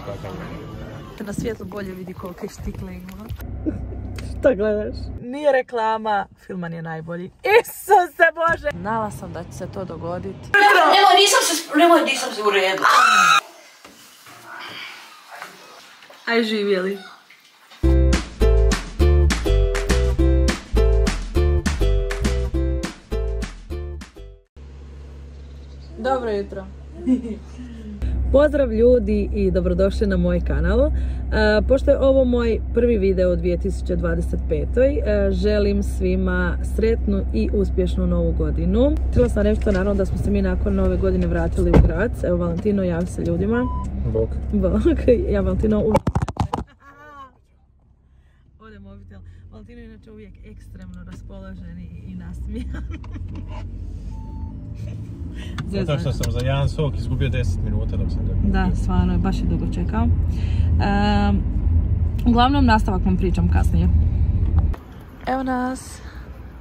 kakav je. Na svijetlu bolje vidi kolike štikle ima. Šta gledaš? Nije reklama, filman je najbolji. Isuse Bože! Znala sam da će se to dogoditi. Nemoj, nisam se u redu. Aj živjeli. Dobro jutro. Pozdrav ljudi i dobrodošli na moj kanal. Pošto je ovo moj prvi video u 2025. Želim svima sretnu i uspješnu novu godinu. Htjela sam reći to, naravno, da smo se mi nakon nove godine vratili u Grac. Evo, Valentino, javi se ljudima. Bok. Ja, Valentino, ovdje mobitel. Valentino je inače uvijek ekstremno raspoložen i nasmijan. Zato što sam za jedan sok izgubio 10 minuta dok sam ga... Da, stvarno je, baš je dugo čekao. Uglavnom, nastavak vam pričam kasnije. Evo nas,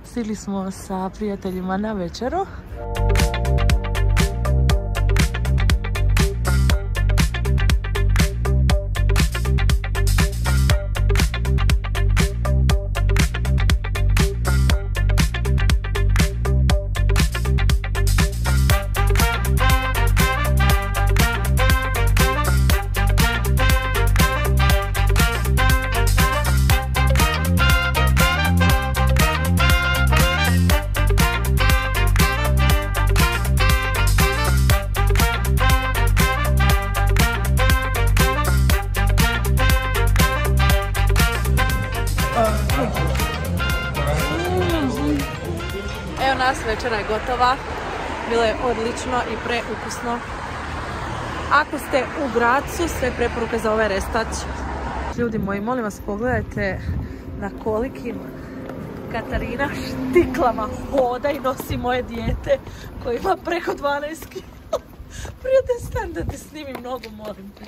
stigli smo sa prijateljima na večeru. Evo nas, večera je gotova. Bilo je odlično i preukusno. Ako ste u Gracu, sve preporuke za ovaj restać. Ljudi moji, molim vas, pogledajte na kolikim Katarina štiklama hoda i nosi moje dijete koje ima preko 12 kg. Prijatelj, stan da te snimim nogu, molim te.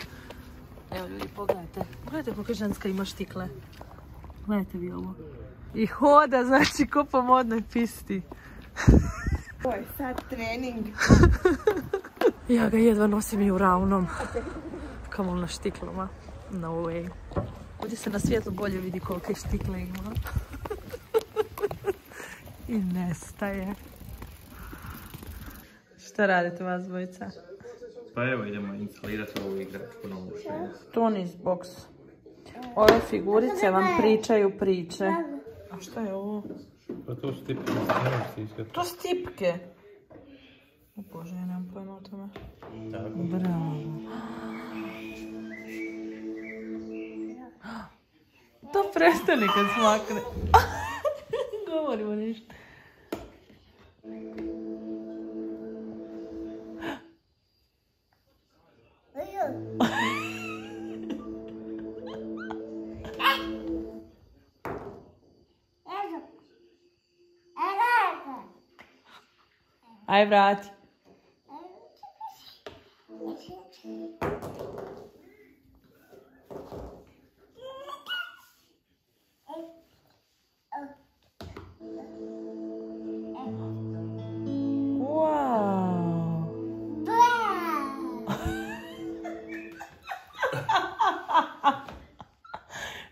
Evo ljudi, pogledajte. Pogledajte koliko ženska ima štikle. Gledajte vi ovo. I hoda, znači, ko po modnoj pisti. Ovo je sad trening. Ja ga jedva nosim i u ravnom. Kamo na štiklama. No way. Ovdje se na svijetlu bolje vidi kolike štikle ima. I nestaje. Šta radite vas dvojica? Pa evo, idemo instalirati ovu igračku novu šest. Tonis box. Ove figurice vam pričaju priče. A šta je ovo? Pa to su tipke. To su tipke. O Bože, ja nemam pojma o tome. Tako. Bravo. To prestani kad smakne. Govorimo ništa. Aj, vrati. Wow.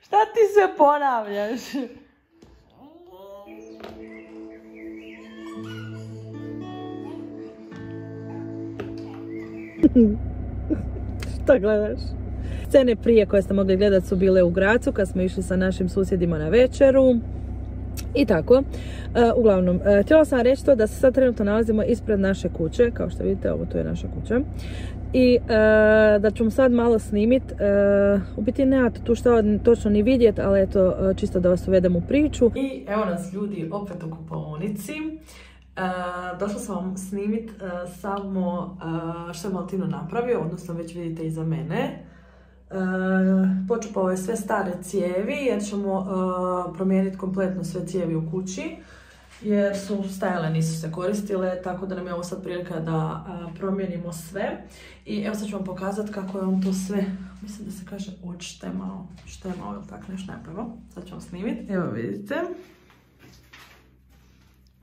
Šta ti sve ponavljaš? Šta gledaš? Scene prije koje ste mogli gledati su bile u Gracu kad smo išli sa našim susjedima na večeru i tako. Uglavnom, htjela sam reći to da se sad trenutno nalazimo ispred naše kuće, kao što vidite, ovo tu je naša kuća. I da ćemo sad malo snimit, u biti nemate tu šta točno ni vidjeti, ali eto, čisto da vas uvedem u priču. I evo nas ljudi opet u kupaonici. Došla sam vam snimit samo što je Valentino napravio, odnosno već vidite iza mene. Počupao je sve stare cijevi jer ćemo promijeniti kompletno sve cijevi u kući. Jer su stajale, nisu se koristile, tako da nam je ovo sad prilika da promijenimo sve. I evo sad ću vam pokazati kako je on to sve, mislim da se kaže odštemao, ili tako nešto napravo. Sad ću vam snimiti. Evo vidite.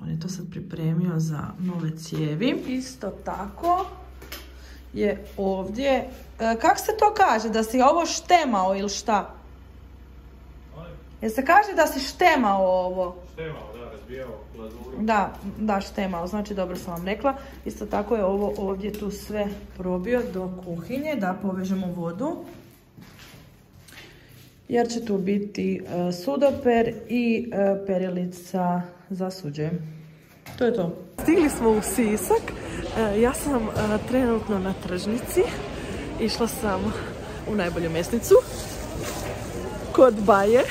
On je to sad pripremio za nove cijevi. Isto tako je ovdje. Kako se to kaže? Da si ovo štemao ili šta? Jel se kaže da si štemao ovo? Štemao, da, razbijao glazuru. Da, štemao, znači dobro sam vam rekla. Isto tako je ovo ovdje tu sve probio do kuhinje, da povežemo vodu. Jer će tu biti sudoper i perilica za suđe. To je to. Stigli smo u Sisak. Ja sam trenutno na tržnici. Išla sam u najbolju mesnicu. Kod Baje.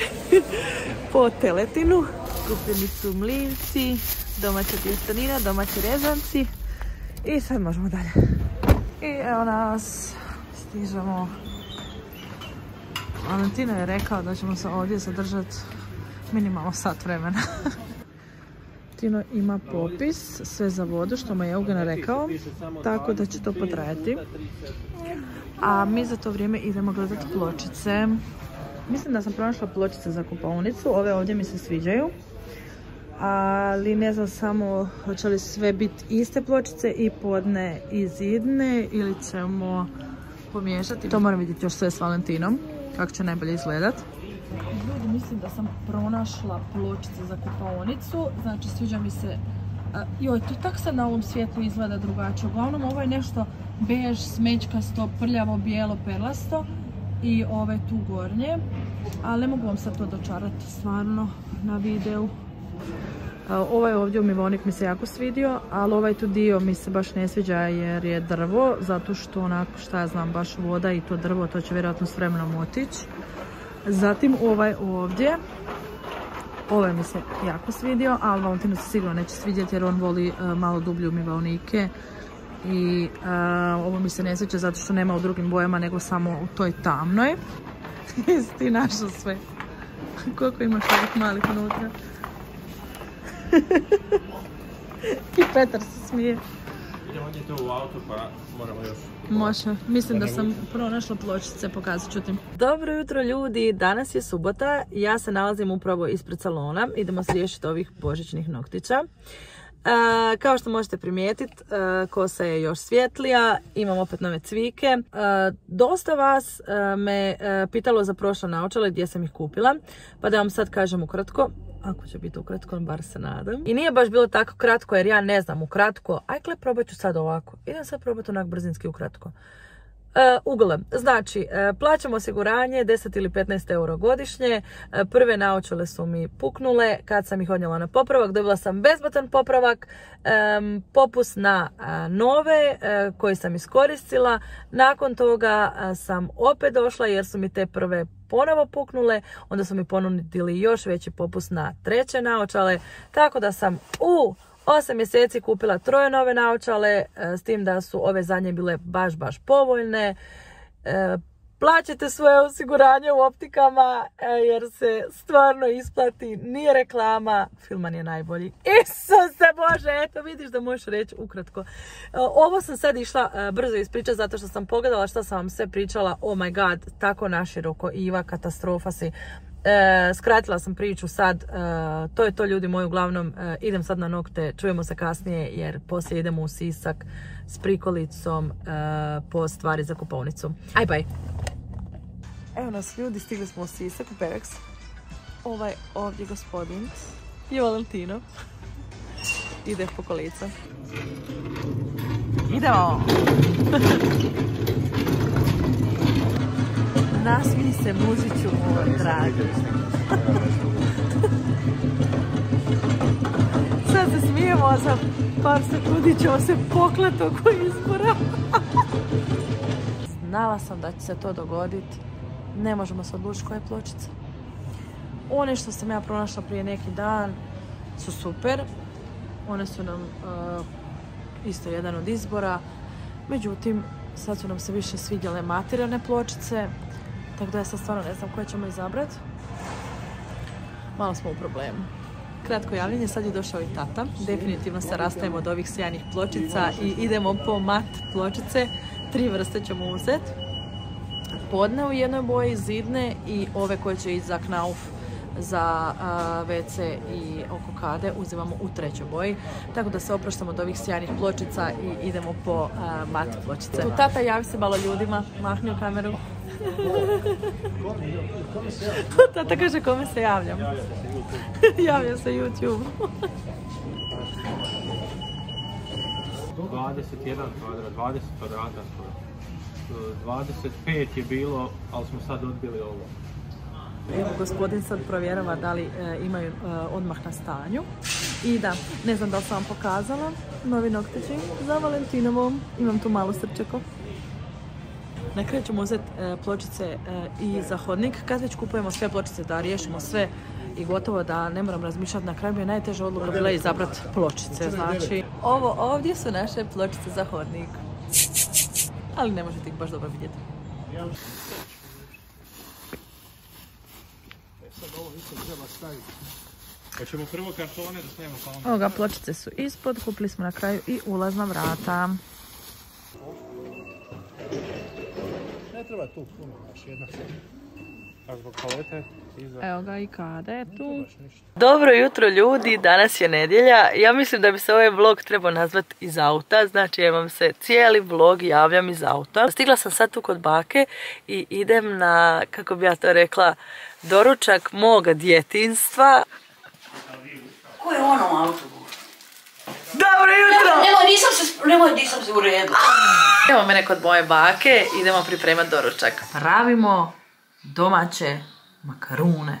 Po teletinu. Kupljeni su mlinci, domaća tjestenina, domaći rezanci. I sad možemo dalje. I evo nas. Stižemo. Valentino je rekao da ćemo se ovdje zadržati minimalno sat vremena. Tino ima popis, sve za vodu, što mu je Eugen rekao, tako da će to potrajati. A mi za to vrijeme idemo gledati pločice. Mislim da sam pronašla pločice za kupaonicu, ove ovdje mi se sviđaju. Ali ne znam samo hoće li sve biti iste pločice i podne i zidne ili ćemo pomiješati. To moram vidjeti još sve s Valentinom, kako će najbolje izgledat. Ljudi, mislim da sam pronašla pločice za kupaonicu, znači sviđa mi se, joj, to tak sad na ovom svijetlu izgleda drugačije. Uglavnom ovo je nešto bež, smećkasto, prljavo, bijelo, perlasto i ove tu gornje, ali ne mogu vam sad to dočarati stvarno na videu. Ovaj ovdje umivonik mi se jako svidio, ali ovaj tu dio mi se baš ne sviđa jer je drvo, zato što onako, šta ja znam, baš voda i to drvo, to će vjerojatno s vremenom otići. Zatim ovaj ovdje, ovaj mi se jako svidio, ali Valentino se sigurno neće svidjeti jer on voli malo dublje umivaonike. I ovo mi se ne sviđa zato što nema u drugim bojama nego samo u toj tamnoj. Jesi ti našao sve? Koliko imaš ovih malih unutra? I Petar se smije. Idemo ovdje to u auto pa moramo još... Može, mislim da sam pronašla pločice, pokazat ću ti. Dobro jutro ljudi, danas je subota, ja se nalazim upravo ispred salona, idemo se riješiti ovih božićnih noktića. Kao što možete primijetiti, kosa je još svjetlija, imam opet nove cvike. Dosta vas me pitalo za prošle naočale gdje sam ih kupila, pa da vam sad kažem ukratko. Ako će biti ukratko, bar se nadam. I nije baš bilo tako kratko jer ja ne znam ukratko. Ajkle, probat ću sad ovako. Idem sad probati onak brzinski ukratko. Uglavnom, znači, plaćam osiguranje 10 ili 15 euro godišnje. Prve naočale su mi puknule. Kad sam ih odnijela na popravak, dobila sam bezplatan popravak, popust na nove koje sam iskoristila. Nakon toga sam opet došla jer su mi te prve ponovo puknule. Onda su mi ponudili još veći popust na treće naočale. Tako da sam u 8 mjeseci kupila 3 nove naočale, s tim da su ove zadnje bile baš povoljne. Plaćate svoje osiguranje u optikama jer se stvarno isplati, nije reklama, Filman je najbolji. Isuse Bože, eto vidiš da možeš reći ukratko. Ovo sam sad išla brzo ispričati zato što sam pogledala što sam vam sve pričala. Oh my god, tako naširoko, Iva, katastrofa si. Skratila sam priču sad, to je to ljudi moji, uglavnom idem sad na nokte, čujemo se kasnije jer poslije idemo u Sisak s prikolicom po stvari za kupovnicu. Aj bye! Evo nas ljudi, stigli smo u Sisak, u Perex. Ovaj ovdje gospodin je Valentino. Ide po kolica. Idemo! Nasmij se muziću moj dragi. Sad se smijemo, za par sekundi ćemo se poklati oko izbora. Znala sam da će se to dogoditi. Ne možemo se odlučiti koje pločice. One što sam ja pronašla prije neki dan su super. One su nam isto jedan od izbora. Međutim, sad su nam se više svidjele materijalne pločice. Tako da ja sad stvarno ne znam koje ćemo izabrati. Malo smo u problemu. Kratko javljanje, sad je došao i tata. Definitivno se rastajemo od ovih sjajnih pločica i idemo po mat pločice. 3 vrste ćemo uzeti. Podne u jednoj boji, zidne i ove koje će ići za Knauf za WC i oko kade uzimamo u trećoj boji. Tako da se opraštamo od ovih sjajnih pločica i idemo po mat pločice. Tu tata, javi se malo ljudima, mahni u kameru. Tata kaže kome se javljam. Javljam se YouTube. 21 kvadrat, 20 kvadrata skoro. 25 je bilo, ali smo sad odbili ovo. Evo, gospodin sad provjerava da li imaju odmah na stanju. I da, ne znam da li sam vam pokazala novi noktići za Valentinovo. Imam tu malo srčeko. Na kraju ćemo uzeti pločice i za hodnik. Kad već kupujemo sve pločice da riješimo sve i gotovo da ne moram razmišljati, na kraju mi je najteža odluka bila izabrati pločice. Znači, ovo ovdje su naše pločice za hodnik. Ali ne možete ih baš dobro vidjeti. Hoćemo prvo kartone da stavimo pa onda... Ovoga, pločice su ispod, kupili smo na kraju i ulazna vrata. Ne treba tu puno, baš jedna. A zbog palete iza... Evo ga i kada je tu. Dobro jutro ljudi, danas je nedjelja. Ja mislim da bi se ovaj vlog trebao nazvati iz auta. Znači ja vam se cijeli vlog javljam iz auta. Stigla sam sad tu kod bake i idem na, kako bi ja to rekla, doručak moga djetinjstva. Ko je ono u autu? Dobro jutro! Nisam se uredila. Evo mene kod moje bake, idemo pripremati doručak. Pravimo domaće makarune.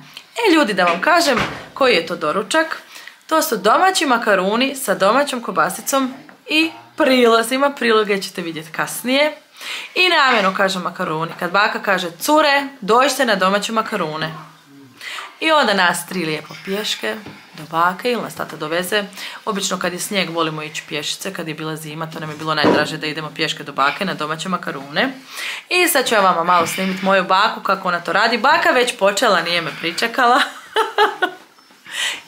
Ljudi, da vam kažem koji je to doručak. To su domaći makaruni sa domaćom kobasicom i prilozima. Priloge ćete vidjeti kasnije. I namjerno kažem makaruni. Kad baka kaže cure, dođite na domaće makarune. I onda nas 3 lijepo pješke do bake ili nas tata doveze. Obično kad je snijeg volimo ići pješice, kad je bila zima to nam je bilo najdraže da idemo pješke do bake na domaće makarune. I sad ću ja vama malo snimiti moju baku kako ona to radi. Baka već počela, nije me pričekala.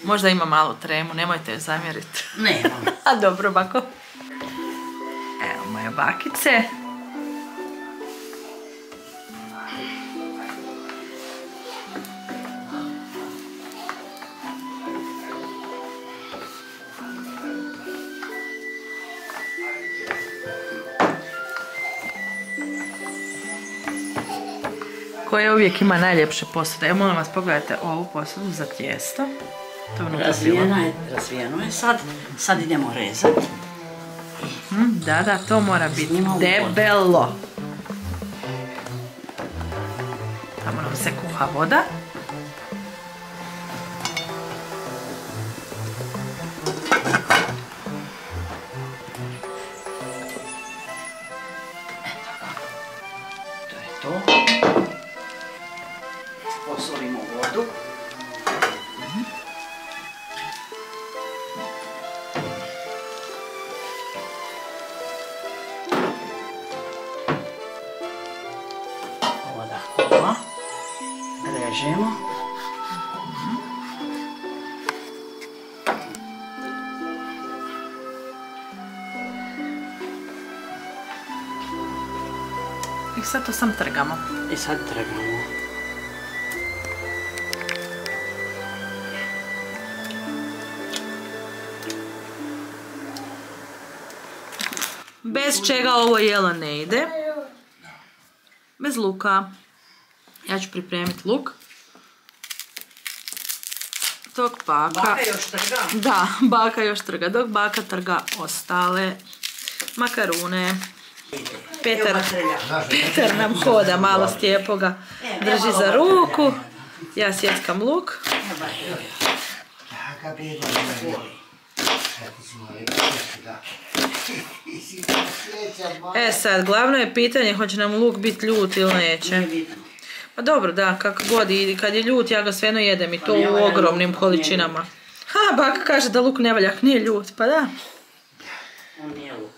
Možda ima malu tremu, nemojte je zamjeriti. Nema. A dobro bako. Evo moje bakice. Koja uvijek ima najljepše posude. Evo molim vas pogledajte ovu posudu za tijesto. Razvijeno je sad. Sad idemo rezati. Da, to mora biti debelo. Tamo nam se kuha voda. Posolimo vodu. Voda kuha. Režemo. I sad to sam trgamo. I sad trgamo. Bez čega ovo jelo ne ide. Bez luka. Ja ću pripremiti luk. Dok baka još trga. Da, baka još trga. Dok baka trga ostale makarune. Petar nam hoda, malo Stjepo ga drži za ruku. Ja sjeckam luk. Sad, glavno je pitanje hoće nam luk biti ljut ili neće. Pa dobro, da, kako god, i kad je ljut ja ga svejedno jedem i to u ogromnim količinama. Ha, baka kaže da luk ne valja, nije ljut, pa da. On nije luk.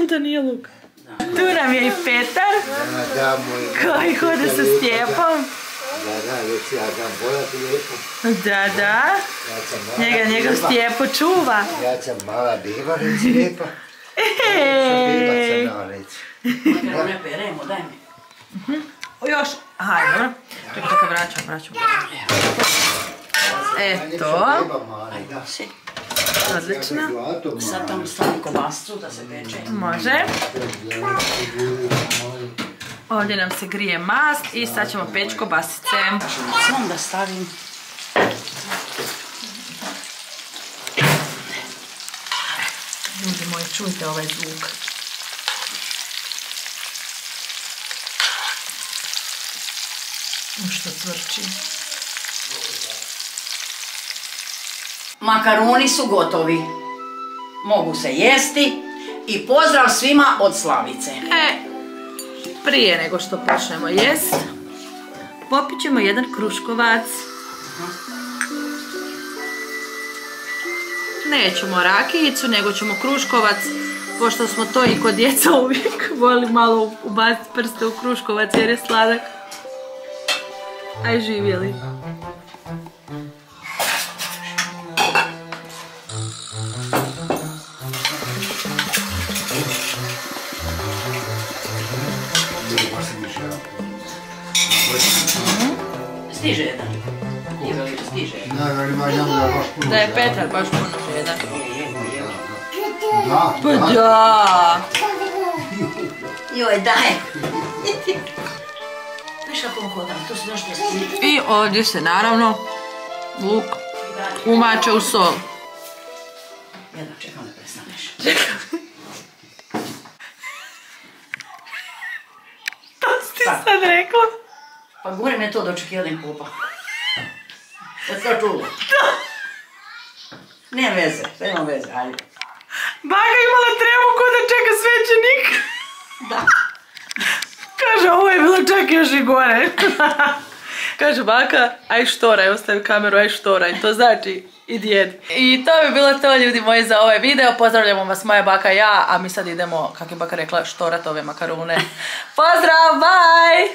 Onda nije luk. Tu nam je i Petar, koji hode sa Stjepom. Da. Njega Stjepo čuva. Ja sam mala biva, reci lijepa. Makarone peremo, daj mi. Još, aha, dobro. Čekaj, vraćam. Eto. Si. Odlično. Sad tamo stavim kobasicu da se peče. Može. Ovdje nam se grije mast i sad ćemo peći kobasice. Samo da stavim. Ljudi moji, čujte ovaj zvuk. Što cvrči. Makaroni su gotovi. Mogu se jesti i pozdrav svima od Slavice. Prije nego što počnemo jest, popit ćemo jedan kruškovac. Nećemo rakijicu, nego ćemo kruškovac, pošto smo to i kod djeca uvijek voli malo ubaciti prste u kruškovac jer je sladak. Aj živjeli. Stiže jedan. Nije veliki, stiže jedan. Da je Petar baš puno žedan. Da. Pa da! Joj, daj. Viš kako hodam, tu se došli jesti. I ovdje se naravno luk umače u sol. Jedno, čekam da prestaneš. To si ti sad rekla? Pa govorim je to da očekivadim kupa. Je to čulo? Ne veze, nema veze, ajde. Baka imala tremu ko da čeka svećenik. Da. Kaže, ovo je bilo čak još i gore. Kaže baka, aj štoraj, ostavi kameru, aj štoraj. To znači i djed. I to bi bilo to, ljudi moji, za ovaj video. Pozdravljamo vas moja baka i ja, a mi sad idemo, kak je baka rekla, štorat ove makarune. Pozdrav, bye!